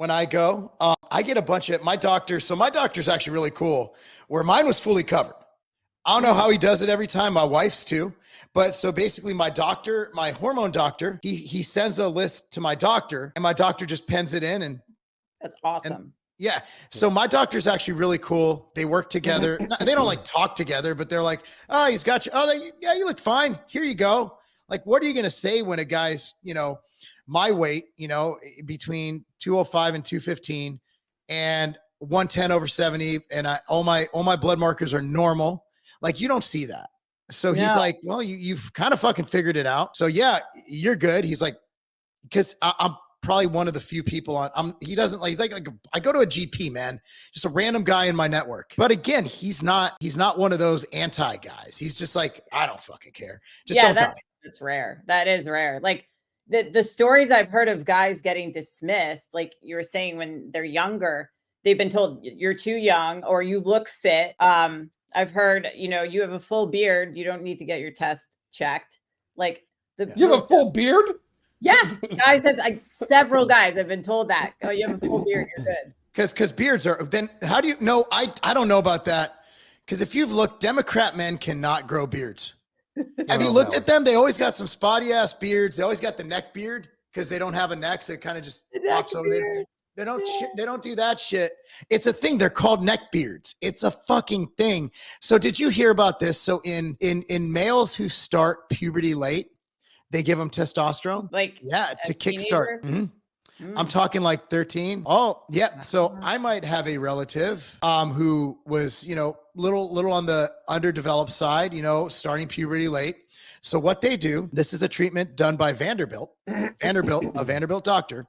when I go. I get a bunch of my doctors. So my doctor's actually really cool, where mine was fully covered. I don't know how he does it every time. My wife's too. But so basically my doctor, my hormone doctor, he sends a list to my doctor and my doctor just pens it in. And that's awesome. And, yeah. So my doctor's actually really cool. They work together. They don't like talk together, but they're like, oh, he's got you. Oh, yeah, you look fine. Here you go. Like, what are you going to say when a guy's, my weight, between 205 and 215 and 110/70. And all my blood markers are normal. Like, you don't see that. So he's like, well, you've kind of fucking figured it out. So yeah, you're good. He's like, because I'm probably one of the few people he's like, I go to a GP, man, just a random guy in my network. But again, he's not one of those anti guys. He's just like, I don't fucking care. Just don't die. That's rare. That is rare. Like the stories I've heard of guys getting dismissed, like you were saying, when they're younger, they've been told you're too young or you look fit. I've heard, you have a full beard, you don't need to get your test checked. Like you have a full beard? Yeah, guys several guys have been told that. Oh, you have a full beard, you're good. Because beards are, then how do you know? I don't know about that. Because if you've looked, Democrat men cannot grow beards. Have you looked at them? They always got some spotty ass beards. They always got the neck beard because they don't have a neck. So it kind of just walks over there. They don't do that shit. It's a thing. They're called neck beards. It's a fucking thing. So did you hear about this? So in males who start puberty late, they give them testosterone. To kickstart. Mm-hmm. I'm talking like 13. Oh, yeah. So I might have a relative who was, little on the underdeveloped side, starting puberty late. So what they do, this is a treatment done by Vanderbilt, a Vanderbilt doctor,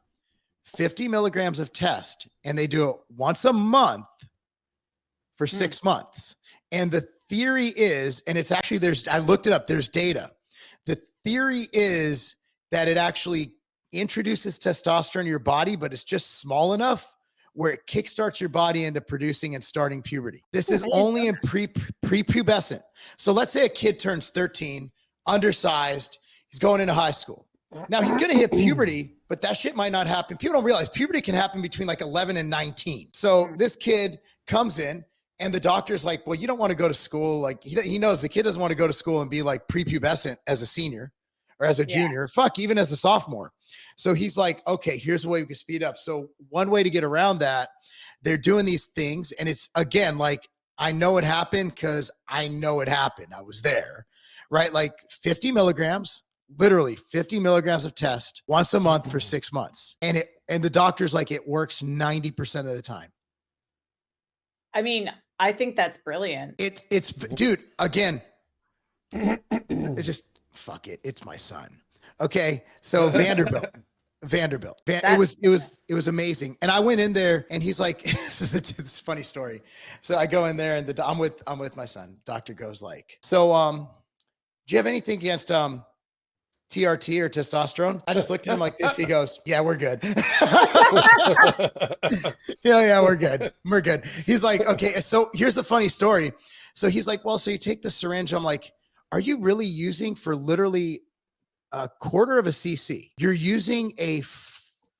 50 milligrams of test, and they do it once a month for 6 months. And the theory is, and it's actually, I looked it up, there's data. The theory is that it actually introduces testosterone in your body, but it's just small enough where it kickstarts your body into producing and starting puberty. This is only in prepubescent. So let's say a kid turns 13, undersized, he's going into high school. Now he's going to hit puberty, but that shit might not happen. People don't realize puberty can happen between like 11 and 19. So this kid comes in and the doctor's like, well, you don't want to go to school. Like he knows the kid doesn't want to go to school and be like prepubescent as a senior or as a junior, even as a sophomore. So he's like, okay, here's a way we can speed up. So one way to get around that, they're doing these things. And it's, again, like, I know it happened because I know it happened. I was there, right? Like 50 milligrams, literally 50 milligrams of test once a month for 6 months. And the doctor's like, it works 90% of the time. I mean, I think that's brilliant. It's dude, again, it just, fuck it. It's my son. Okay. So Vanderbilt. It was amazing. And I went in there and he's like, it's a funny story. So I go in there and I'm with my son. Doctor goes like, so, do you have anything against, TRT or testosterone? I just looked at him like this. He goes, yeah, we're good. yeah, we're good. We're good. He's like, okay. So here's the funny story. So he's like, well, so you take the syringe. I'm like, are you really using for literally a quarter of a cc? You're using a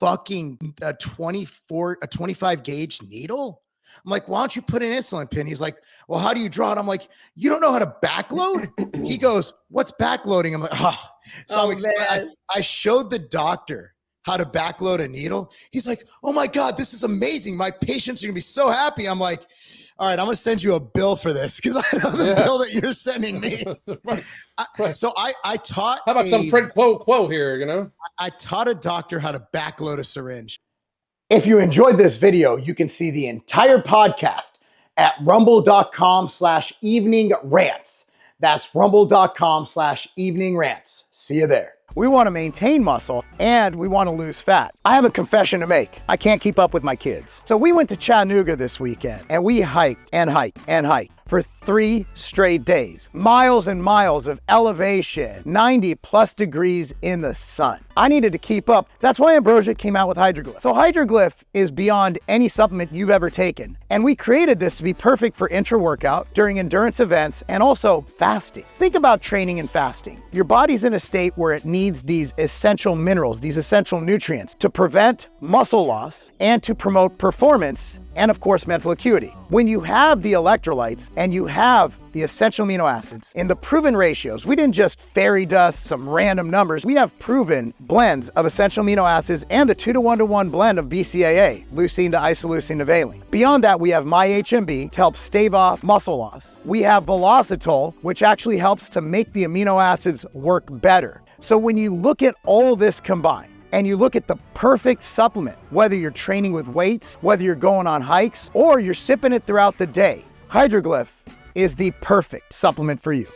fucking 25 gauge needle? I'm like, why don't you put an insulin pin? He's like, well, how do you draw it? I'm like, you don't know how to backload? He goes, what's backloading? I'm like, oh. So I showed the doctor how to backload a needle. He's like, oh my God, this is amazing. My patients are gonna be so happy. I'm like, all right, I'm going to send you a bill for this because I know the bill that you're sending me. Right. So I taught. How about some Fred quo here, I taught a doctor how to backload a syringe. If you enjoyed this video, you can see the entire podcast at rumble.com/evening rants. That's rumble.com/evening rants. See you there. We want to maintain muscle and we want to lose fat. I have a confession to make. I can't keep up with my kids. So we went to Chattanooga this weekend and we hiked and hiked and hiked for 3 straight days. Miles and miles of elevation, 90+ degrees in the sun. I needed to keep up. That's why Ambrosia came out with Hydroglyph. So Hydroglyph is beyond any supplement you've ever taken. And we created this to be perfect for intra-workout, during endurance events, and also fasting. Think about training and fasting. Your body's in a state where it needs these essential minerals, these essential nutrients to prevent muscle loss and to promote performance and of course mental acuity. When you have the electrolytes and you have the essential amino acids in the proven ratios, we didn't just fairy dust some random numbers, we have proven blends of essential amino acids and the 2:1:1 blend of BCAA, leucine to isoleucine to valine. Beyond that, we have MyHMB to help stave off muscle loss. We have Velocitol, which actually helps to make the amino acids work better. So when you look at all this combined, and you look at the perfect supplement, whether you're training with weights, whether you're going on hikes, or you're sipping it throughout the day, Hydroglyph is the perfect supplement for you.